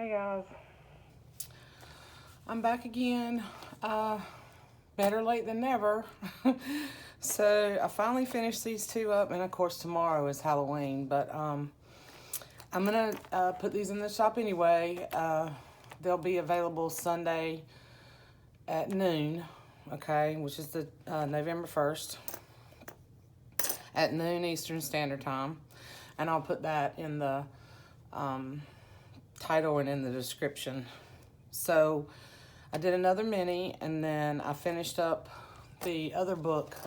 Hey guys, I'm back again. Better late than never. So I finally finished these two up, and of course tomorrow is Halloween. But I'm gonna put these in the shop anyway. They'll be available Sunday at noon. Okay, which is the November 1st at noon Eastern Standard Time, and I'll put that in the title and in the description. So I did another mini, and then I finished up the other book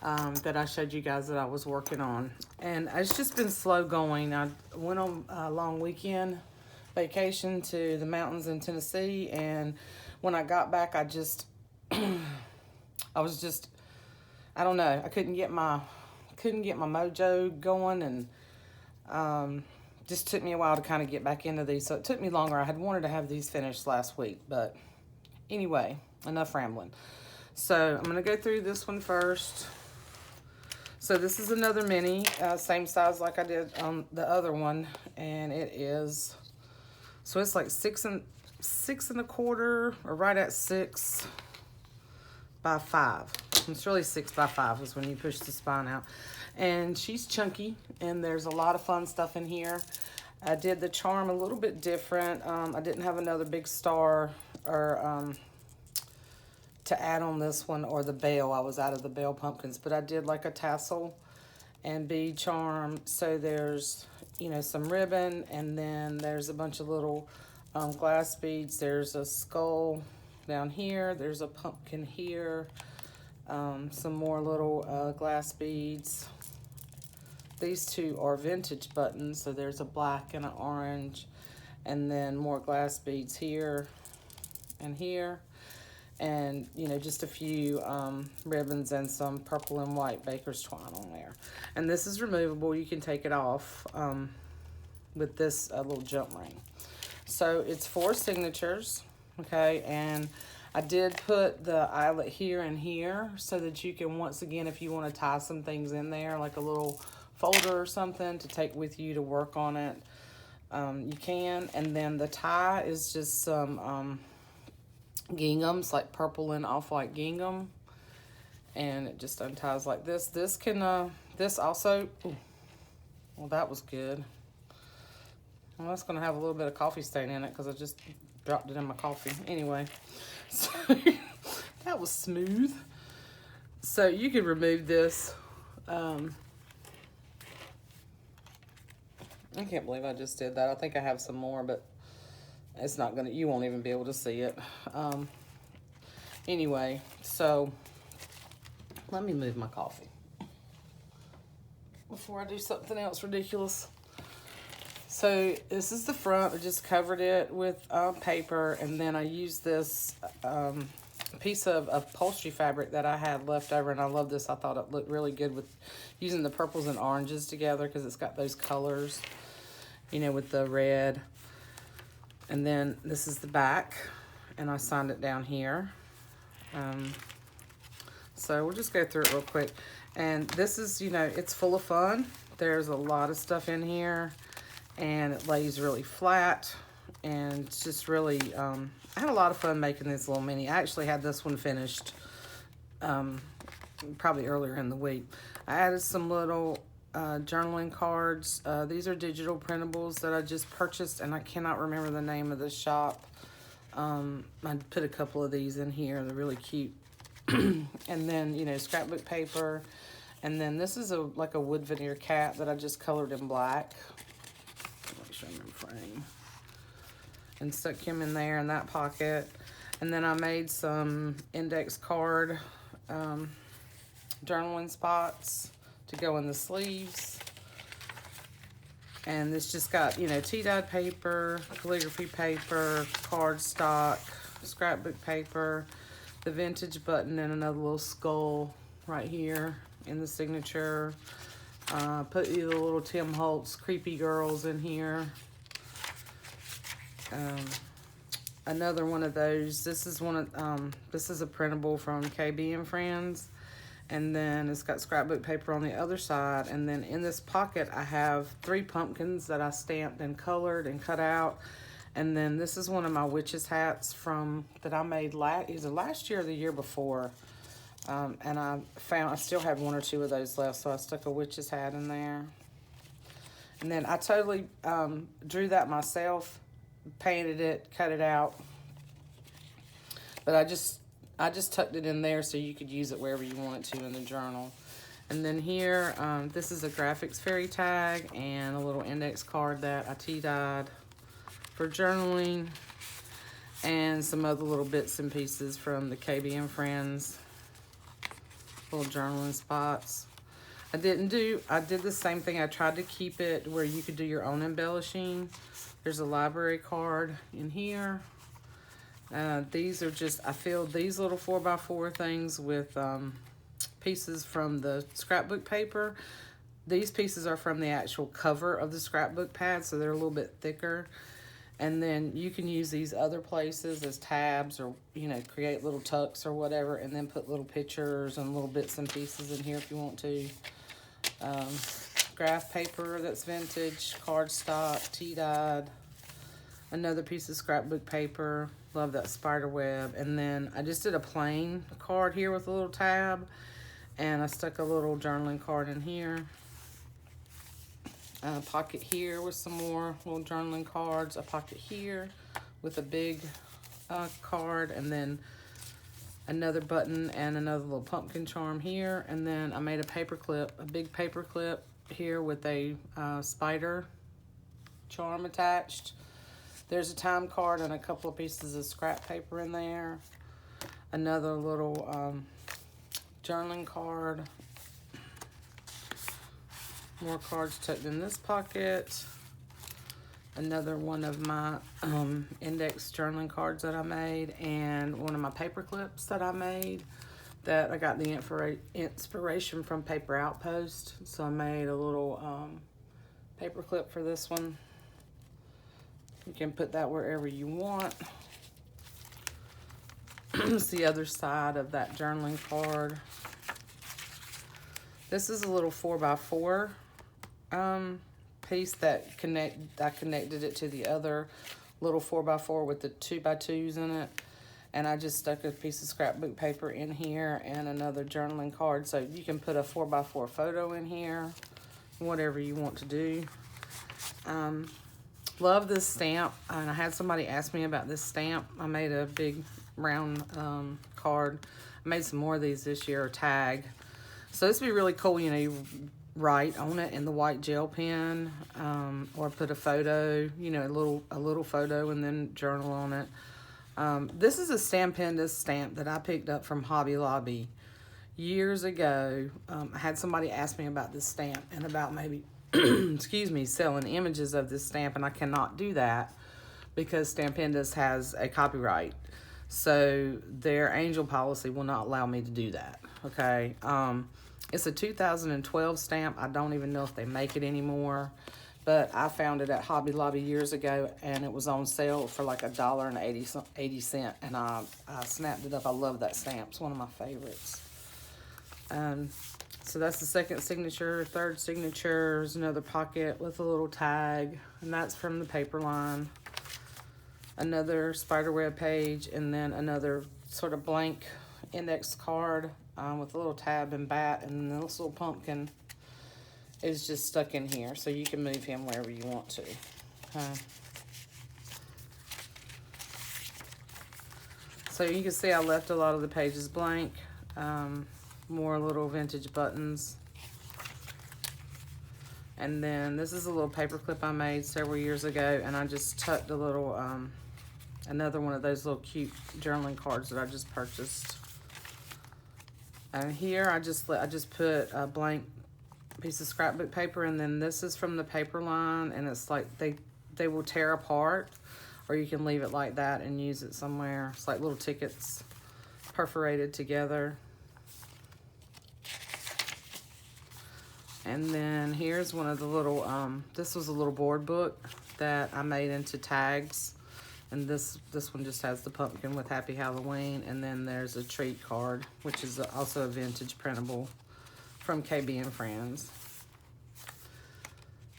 that I showed you guys that I was working on. And it's just been slow going. I went on a long weekend vacation to the mountains in Tennessee, and when I got back, I don't know, I couldn't get my mojo going, and just took me a while to kind of get back into these, so it took me longer. I had wanted to have these finished last week, but anyway, enough rambling. So I'm going to go through this one first. So this is another mini, same size like I did on the other one, and it is, so it's like 6 1/4, or right at 6 by 5. It's really 6 by 5 is when you push the spine out. And she's chunky, and there's a lot of fun stuff in here. I did the charm a little bit different. I didn't have another big star or to add on this one, or the bell. I was out of the bell pumpkins, but I did like a tassel and bead charm. So there's, some ribbon, and then there's a bunch of little glass beads. There's a skull down here. There's a pumpkin here. Some more little glass beads. These two are vintage buttons, so there's a black and an orange, and then more glass beads here and here, and just a few ribbons and some purple and white baker's twine on there. And this is removable. You can take it off with this little jump ring. So it's 4 signatures, okay, and I did put the eyelet here and here so that you can, once again, if you want to tie some things in there, like a little folder or something to take with you to work on it, you can. And then the tie is just some ginghams, like purple and off-white gingham, and it just unties like this. This can, this also, ooh, well, that was good. Well, that's going to have a little bit of coffee stain in it because I just dropped it in my coffee. Anyway, so that was smooth. So you could remove this. I can't believe I just did that. I think I have some more, but it's not gonna, you won't even be able to see it. Anyway, so let me move my coffee before I do something else ridiculous. So this is the front. I just covered it with paper, and then I used this piece of upholstery fabric that I had left over, and I love this. I thought it looked really good with using the purples and oranges together because it's got those colors, with the red. And then this is the back, and I signed it down here. So we'll just go through it real quick. And this is, it's full of fun. There's a lot of stuff in here, and it lays really flat, and it's just really, I had a lot of fun making this little mini. I actually had this one finished probably earlier in the week. I added some little journaling cards. These are digital printables that I just purchased, and I cannot remember the name of the shop. I put a couple of these in here. They're really cute. And then, scrapbook paper. And then this is like a wood veneer cat that I just colored in black. Make sure I'm in frame. And stuck him in there in that pocket. And then I made some index card journaling spots to go in the sleeves. And this just got, tea-dyed paper, calligraphy paper, cardstock, scrapbook paper, the vintage button, and another little skull right here in the signature. Put the little Tim Holtz Creepy Girls in here. Another one of those. This is this is a printable from KB and Friends. And then it's got scrapbook paper on the other side. And then in this pocket, I have 3 pumpkins that I stamped and colored and cut out. And then this is one of my witch's hats that I made either last year or the year before. And I still had one or two of those left, so I stuck a witch's hat in there. And then I totally drew that myself, painted it, cut it out. But I just tucked it in there so you could use it wherever you want it to in the journal. And then here, this is a graphics fairy tag and a little index card that I tea-dyed for journaling, and some other little bits and pieces from the KB and Friends little journaling spots. I did the same thing. I tried to keep it where you could do your own embellishing. There's a library card in here. These are just, I filled these little 4x4 things with pieces from the scrapbook paper. These pieces are from the actual cover of the scrapbook pad, so they're a little bit thicker. And then you can use these other places as tabs, or, you know, create little tucks or whatever, and then put little pictures and little bits and pieces in here if you want to. Graph paper that's vintage, cardstock, tea-dyed. Another piece of scrapbook paper. Love that spider web. And then I just did a plain card here with a little tab, and I stuck a little journaling card in here. A pocket here with some more little journaling cards. A pocket here with a big card, and then another button and another little pumpkin charm here. And then I made a paper clip, a big paper clip here with a spider charm attached. There's a time card and a couple of pieces of scrap paper in there. Another little journaling card. More cards tucked in this pocket. Another one of my index journaling cards that I made, and one of my paper clips that I made that I got the inspiration from Paper Outpost. So I made a little paper clip for this one. You can put that wherever you want. It's the other side of that journaling card. This is a little 4x4 piece that I connected it to the other little 4x4 with the 2x2s in it, and I just stuck a piece of scrapbook paper in here and another journaling card, so you can put a 4x4 photo in here, whatever you want to do. Love this stamp, and I had somebody ask me about this stamp. I made a big round card. I made some more of these this year, tag. So this would be really cool, you know, you write on it in the white gel pen, or put a photo, you know, a little photo, and then journal on it. This is a Stampendous stamp that I picked up from Hobby Lobby years ago. I had somebody ask me about this stamp and about maybe, excuse me, selling images of this stamp, and I cannot do that because Stampendous has a copyright. So their angel policy will not allow me to do that, okay? It's a 2012 stamp. I don't even know if they make it anymore, but I found it at Hobby Lobby years ago, and it was on sale for like $1.80, and I snapped it up. I love that stamp. It's one of my favorites. So that's the second signature. Third signature is another pocket with a little tag, and that's from the paper line. Another spiderweb page, and then another sort of blank index card with a little tab and bat, and then this little pumpkin is just stuck in here, so you can move him wherever you want to. So you can see I left a lot of the pages blank. More little vintage buttons. And then this is a little paper clip I made several years ago, and I just tucked a little, another one of those little cute journaling cards that I just purchased. And here I just put a blank piece of scrapbook paper, and then this is from the paper line, and it's like they will tear apart, or you can leave it like that and use it somewhere. It's like little tickets perforated together. And then here's one of the little, this was a little board book that I made into tags. And this one just has the pumpkin with Happy Halloween. And then there's a treat card, which is also a vintage printable from KB and Friends.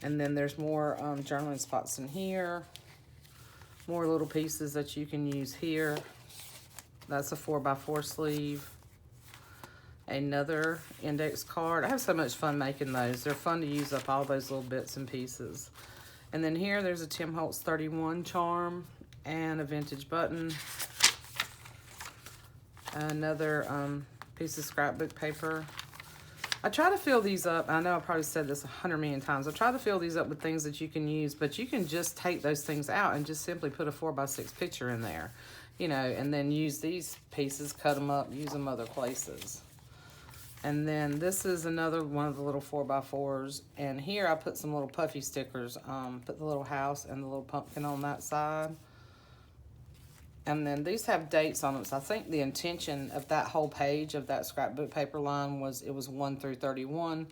And then there's more journaling spots in here. More little pieces that you can use here. That's a 4x4 sleeve. Another index card. I have so much fun making those. They're fun to use up all those little bits and pieces. And then here, there's a Tim Holtz 31 charm and a vintage button. Another piece of scrapbook paper. I try to fill these up. I know I probably said this 100 million times. I try to fill these up with things that you can use, but you can just take those things out and just simply put a 4x6 picture in there, you know, and then use these pieces, cut them up, use them other places. And then this is another one of the little 4x4s. And here I put some little puffy stickers. Put the little house and the little pumpkin on that side. And then these have dates on them. So I think the intention of that whole page of that scrapbook paper line was it was 1 through 31.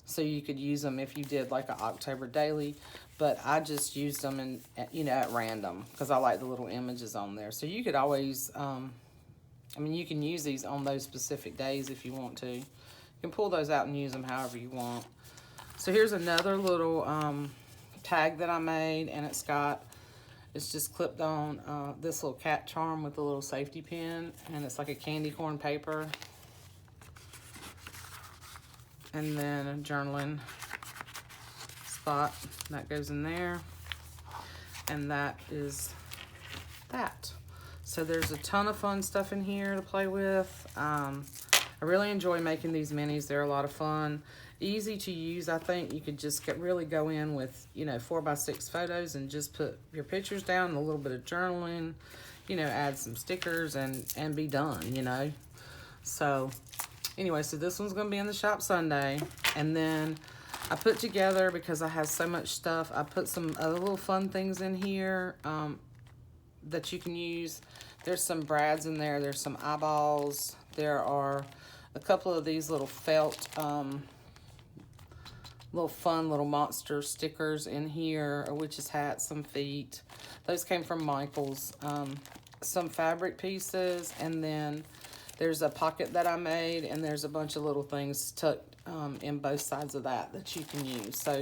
So you could use them if you did like an October daily. But I just used them in, you know, at random because I like the little images on there. So you could always, I mean, you can use these on those specific days if you want to. You can pull those out and use them however you want. So here's another little tag that I made, and it's just clipped on this little cat charm with a little safety pin, and it's like a candy corn paper. And then a journaling spot that goes in there. And that is that. So there's a ton of fun stuff in here to play with. I really enjoy making these minis. They're a lot of fun. Easy to use, I think. You could just really go in with, you know, 4x6 photos and just put your pictures down and a little bit of journaling, you know, add some stickers and be done, you know. So anyway, so this one's going to be in the shop Sunday. And then I put together, because I have so much stuff, I put some other little fun things in here that you can use. There's some brads in there. There's some eyeballs. There are a couple of these little felt little fun little monster stickers in here, a witch's hat, some feet. Those came from Michael's. Some fabric pieces, and then there's a pocket that I made, and there's a bunch of little things tucked in both sides of that you can use. So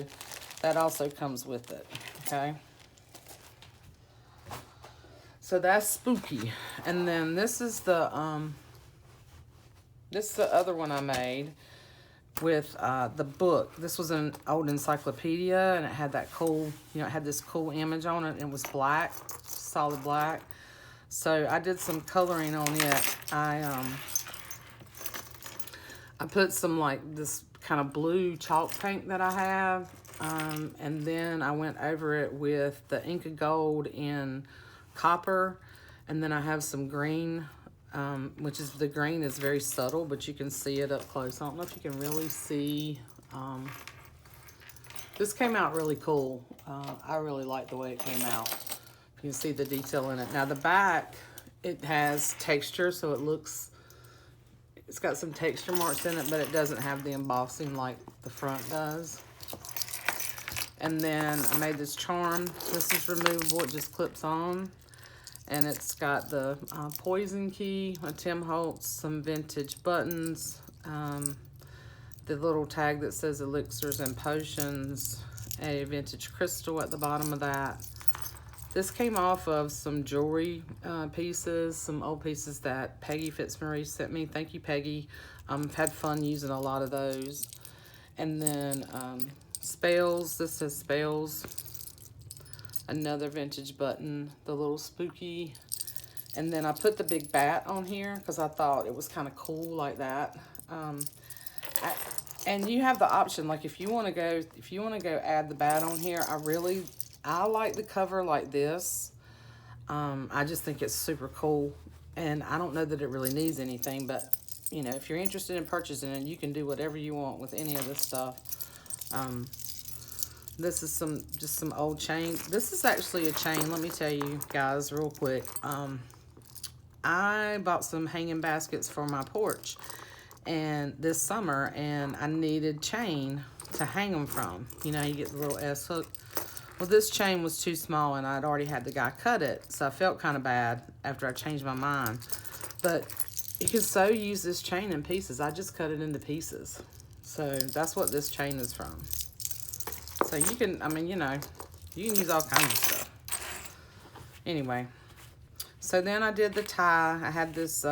that also comes with it, okay? So that's spooky. And then this is the other one I made with the book. This was an old encyclopedia, and it had that cool, you know, it had this cool image on it, and it was black, solid black. So I did some coloring on it. I put some like this kind of blue chalk paint that I have, and then I went over it with the Inca Gold in copper, and then I have some green, which is, the green is very subtle, but you can see it up close. I don't know if you can really see. This came out really cool. I really like the way it came out. You can see the detail in it. Now the back, it has texture, so it's got some texture marks in it, but it doesn't have the embossing like the front does. And then I made this charm. This is removable, it just clips on. And it's got the poison key, a Tim Holtz, some vintage buttons, the little tag that says elixirs and potions, a vintage crystal at the bottom of that. This came off of some jewelry pieces, some old pieces that Peggy Fitzmarie sent me. Thank you, Peggy. I've had fun using a lot of those. And then spells. This says spells. Another vintage button, the little spooky. And then I put the big bat on here because I thought it was kind of cool like that. And you have the option, like if you want to go add the bat on here, I like the cover like this. I just think it's super cool, and I don't know that it really needs anything, but you know, if you're interested in purchasing it, you can do whatever you want with any of this stuff. This is just some old chain. This is actually a chain. Let me tell you guys real quick. I bought some hanging baskets for my porch and this summer, and I needed chain to hang them from. You know, you get the little S hook. Well, this chain was too small, and I'd already had the guy cut it, so I felt kind of bad after I changed my mind. But you can so use this chain in pieces. I just cut it into pieces. So that's what this chain is from. So you can, I mean, you know, you can use all kinds of stuff. Anyway, so then I did the tie. I had this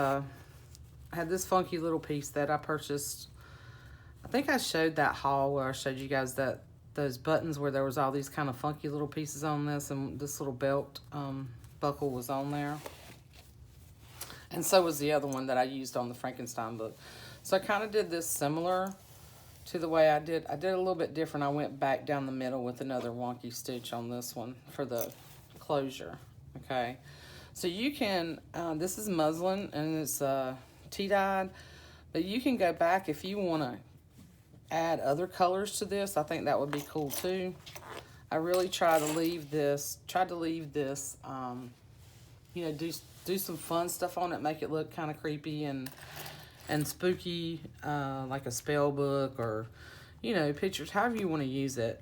funky little piece that I purchased. I think I showed that haul where I showed you guys that those buttons where there was all these kind of funky little pieces on this, and this little belt buckle was on there. And so was the other one that I used on the Frankenstein book. So I kind of did this similar to the way I did. I did a little bit different. I went back down the middle with another wonky stitch on this one for the closure. Okay. So you can, this is muslin and it's tea-dyed, but you can go back if you want to add other colors to this. I think that would be cool too. I really tried to leave this, you know, do some fun stuff on it, make it look kind of creepy and spooky, like a spell book or, you know, pictures, however you want to use it.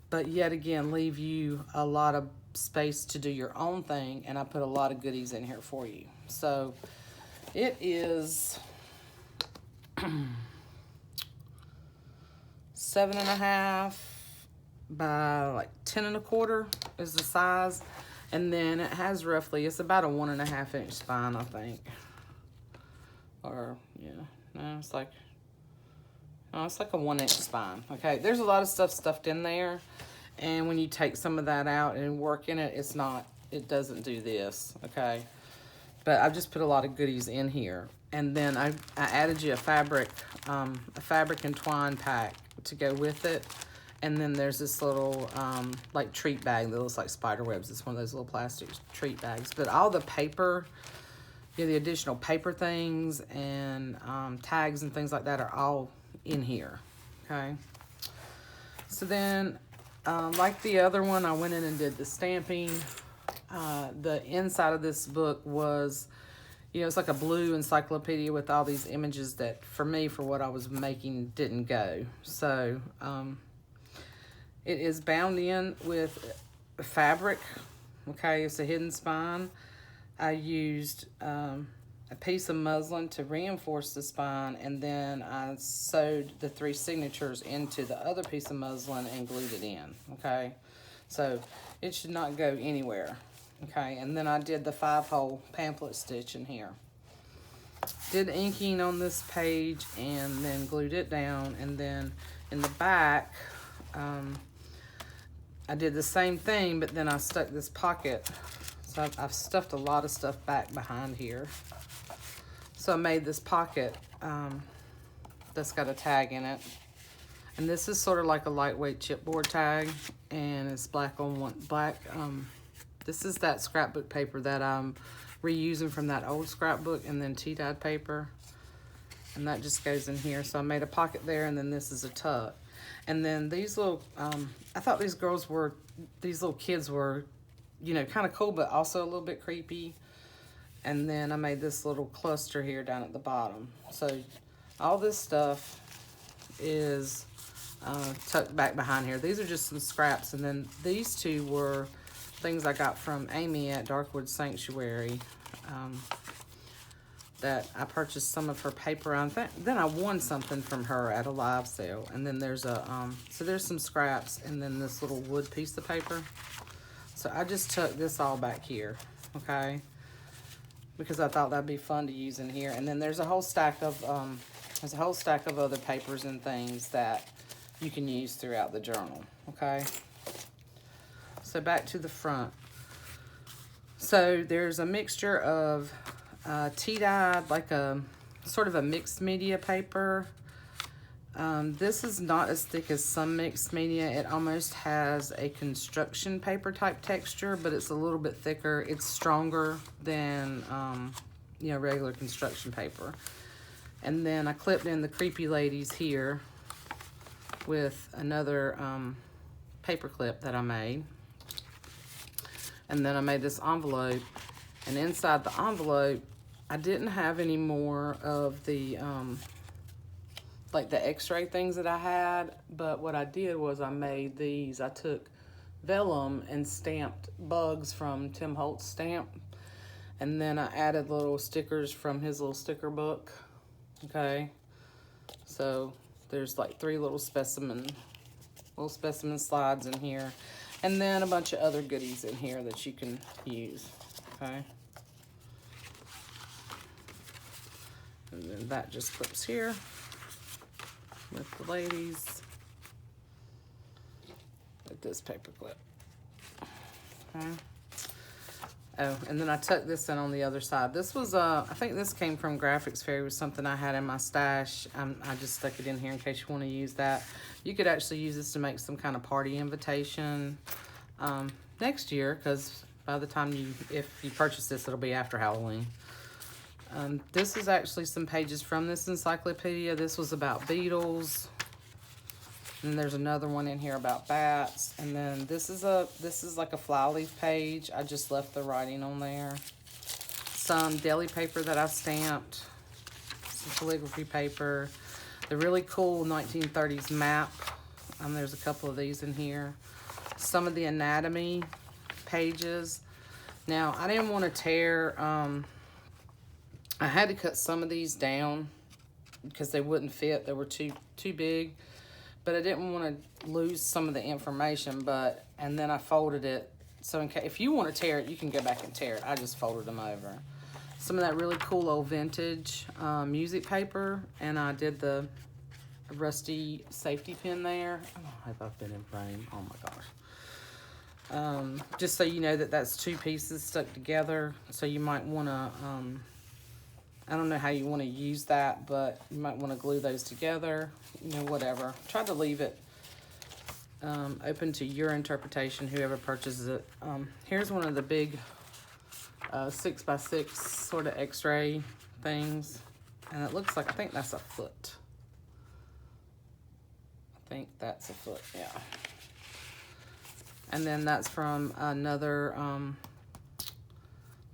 But yet again, leave you a lot of space to do your own thing, and I put a lot of goodies in here for you. So it is 7.5 by like 10 1/4 is the size. And then it has roughly, it's about a 1.5 inch spine, I think. Or, yeah, no, it's like a 1 inch spine. Okay, there's a lot of stuff stuffed in there. And when you take some of that out and work in it, it doesn't do this, okay? But I've just put a lot of goodies in here. And then I added you a fabric and twine pack to go with it. And then there's this little, like, treat bag that looks like spider webs. It's one of those little plastic treat bags. But all the paper, you know, the additional paper things and tags and things like that are all in here, okay? So then, like the other one, I went in and did the stamping. The inside of this book was, you know, it's like a blue encyclopedia with all these images that, for me, for what I was making, didn't go. So, it is bound in with fabric, okay? It's a hidden spine. I used a piece of muslin to reinforce the spine, and then I sewed the 3 signatures into the other piece of muslin and glued it in, okay? So it should not go anywhere, okay? And then I did the 5-hole pamphlet stitch in here. Did inking on this page and then glued it down, and then in the back, I did the same thing, but then I stuck this pocket. So I've stuffed a lot of stuff back behind here. So I made this pocket that's got a tag in it. And this is sort of like a lightweight chipboard tag, and it's black on one, this is that scrapbook paper that I'm reusing from that old scrapbook, and then tea-dyed paper. And that just goes in here. So I made a pocket there, and then this is a tuck. And then these little, I thought these little kids were, you know, kind of cool, but also a little bit creepy. And then I made this little cluster here down at the bottom. So all this stuff is tucked back behind here. These are just some scraps. And then these two were things I got from Amy at Darkwood Sanctuary. That I purchased some of her paper on. Then I won something from her at a live sale. And then there's so there's some scraps and then this little wood piece of paper. So I just tucked this all back here, okay? Because I thought that'd be fun to use in here. And then there's a whole stack of other papers and things that you can use throughout the journal, okay? So back to the front. So there's a mixture of tea-dyed, like a sort of a mixed media paper. This is not as thick as some mixed media. It almost has a construction paper type texture, but it's a little bit thicker. It's stronger than, you know, regular construction paper. And then I clipped in the creepy ladies here with another paper clip that I made. And then I made this envelope, and inside the envelope, I didn't have any more of the, like the x-ray things that I had, but what I did was I made these. I took vellum and stamped bugs from Tim Holtz Stamp, and then I added little stickers from his little sticker book, okay? So there's like 3 little specimen slides in here. And then a bunch of other goodies in here that you can use, okay? And then that just clips here with the ladies with this paper clip, okay? Oh, and then I tucked this in on the other side. This was, I think this came from Graphics Fairy. It was something I had in my stash. I just stuck it in here in case you want to use that. You could actually use this to make some kind of party invitation next year, because by the time if you purchase this, it'll be after Halloween. This is actually some pages from this encyclopedia. This was about beetles. And there's another one in here about bats. And then this is like a flyleaf page. I just left the writing on there. Some deli paper that I stamped. Some calligraphy paper. The really cool 1930s map. There's a couple of these in here. Some of the anatomy pages. Now, I didn't want to tear... I had to cut some of these down because they wouldn't fit. They were too big. But I didn't want to lose some of the information, and then I folded it. So in case, if you want to tear it, you can go back and tear it. I just folded them over. Some of that really cool old vintage music paper, and I did the rusty safety pin there. Oh, I hope I've been in frame. Oh my gosh. Just so you know that that's two pieces stuck together. So you might want to, I don't know how you want to use that, but you might want to glue those together. You know, whatever. Try to leave it open to your interpretation, whoever purchases it. Here's one of the big 6x6 sort of x-ray things. And it looks like, I think that's a foot. I think that's a foot, yeah. And then that's from another,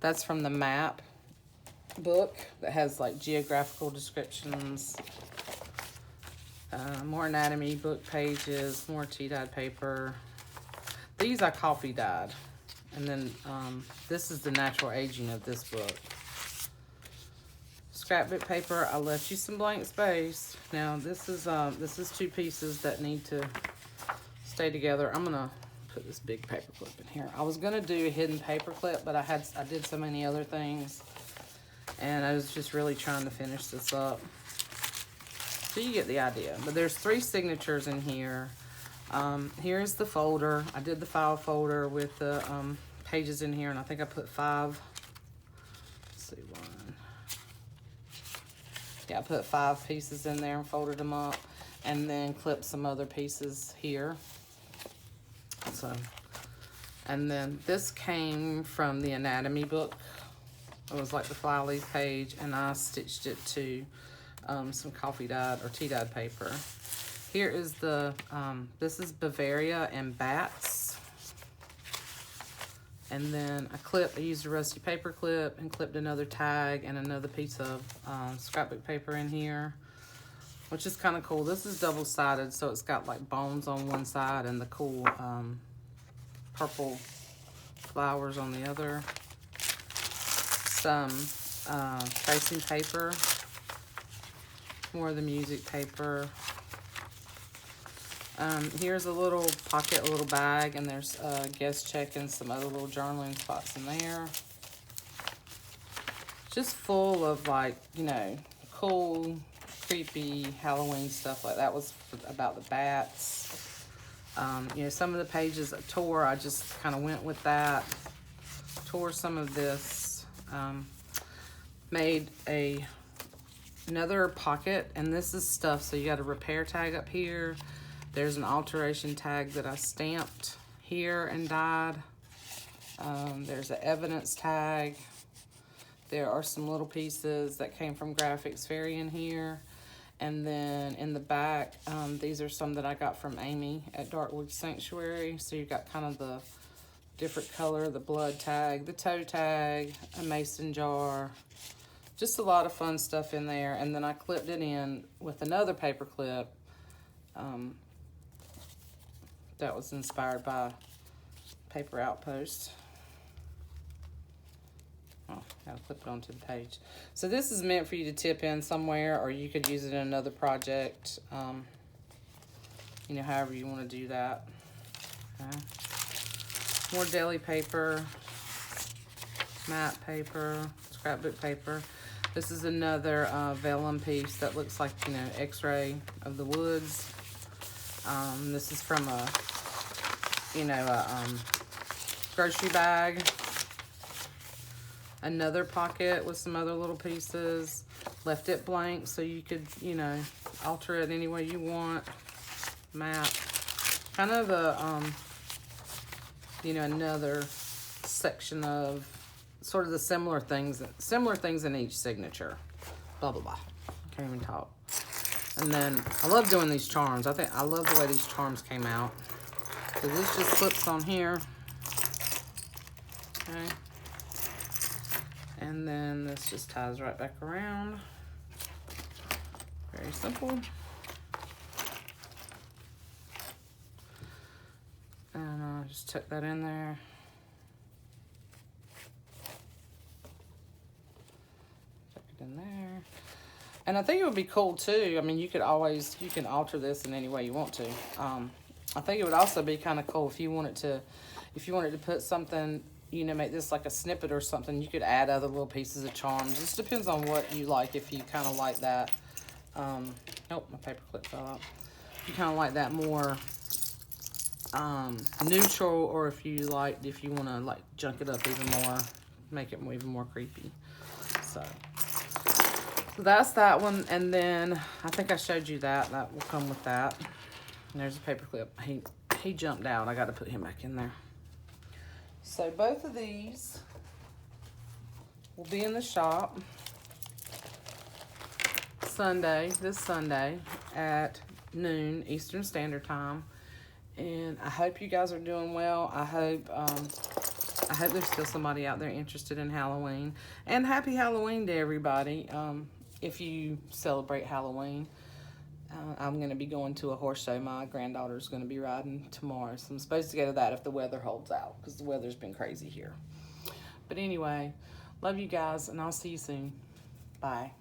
that's from the map book that has like geographical descriptions. More anatomy book pages, more tea-dyed paper. These I coffee dyed. And then this is the natural aging of this book. Scrapbook paper, I left you some blank space. Now this is two pieces that need to stay together. I'm gonna put this big paper clip in here. I was gonna do a hidden paper clip, but I did so many other things, and I was just really trying to finish this up. So you get the idea. But there's 3 signatures in here. Here's the folder. I did the file folder with the pages in here, and I think I put 5. Let's see, 1. Yeah, I put 5 pieces in there and folded them up, and then clipped some other pieces here. So, and then this came from the anatomy book. It was like the flyleaf page, and I stitched it to some coffee dyed or tea dyed paper. Here is the, this is Bavaria and bats. And then I used a rusty paper clip and clipped another tag and another piece of scrapbook paper in here, which is kind of cool. This is double-sided, so it's got like bones on one side and the cool purple flowers on the other. Some tracing paper. More of the music paper. Here's a little pocket, a little bag, and there's guest check and some other little journaling spots in there. Just full of, like, you know, cool, creepy Halloween stuff. Like that was about the bats. You know, some of the pages I tore, I just kind of went with that. Tore some of this. Made another pocket, and this is stuff, so you got a repair tag up here. There's an alteration tag that I stamped here and dyed. There's an evidence tag. There are some little pieces that came from Graphics Fairy in here. And then in the back, these are some that I got from Amy at Darkwood Sanctuary. So you've got kind of the different color, the blood tag, the toe tag, a mason jar. Just a lot of fun stuff in there. And then I clipped it in with another paper clip that was inspired by Paper Outpost. Oh, gotta clip it onto the page. So this is meant for you to tip in somewhere, or you could use it in another project. You know, however you want to do that. Okay. more deli paper, matte paper, scrapbook paper. This is another vellum piece that looks like, you know, x-ray of the woods. This is from a, you know, grocery bag. Another pocket with some other little pieces. Left it blank so you could, you know, alter it any way you want. Map. Kind of a, you know, another section of sort of the similar things in each signature. Blah, blah, blah. Can't even talk. And then I love doing these charms. I love the way these charms came out. So this just clips on here. Okay. And then this just ties right back around. Very simple. And I'll just tuck that in there. Tuck it in there. And I think it would be cool too. I mean, you can alter this in any way you want to. I think it would also be kind of cool if you wanted to put something, you know, make this like a snippet or something. You could add other little pieces of charms. Just depends on what you like. If you kind of like that, oh, my paper clip fell out. If you kind of like that more neutral, or if you want to like junk it up even more, make it even more creepy. So that's that one. And then I think I showed you that will come with that. And there's a paper clip. He jumped out. I got to put him back in there. So both of these will be in the shop this Sunday at noon Eastern Standard Time. And I hope you guys are doing well. I hope there's still somebody out there interested in Halloween. And happy Halloween to everybody. If you celebrate Halloween, I'm going to be going to a horse show. My granddaughter's going to be riding tomorrow. So I'm supposed to go to that if the weather holds out, because the weather's been crazy here. But anyway, love you guys, and I'll see you soon. Bye.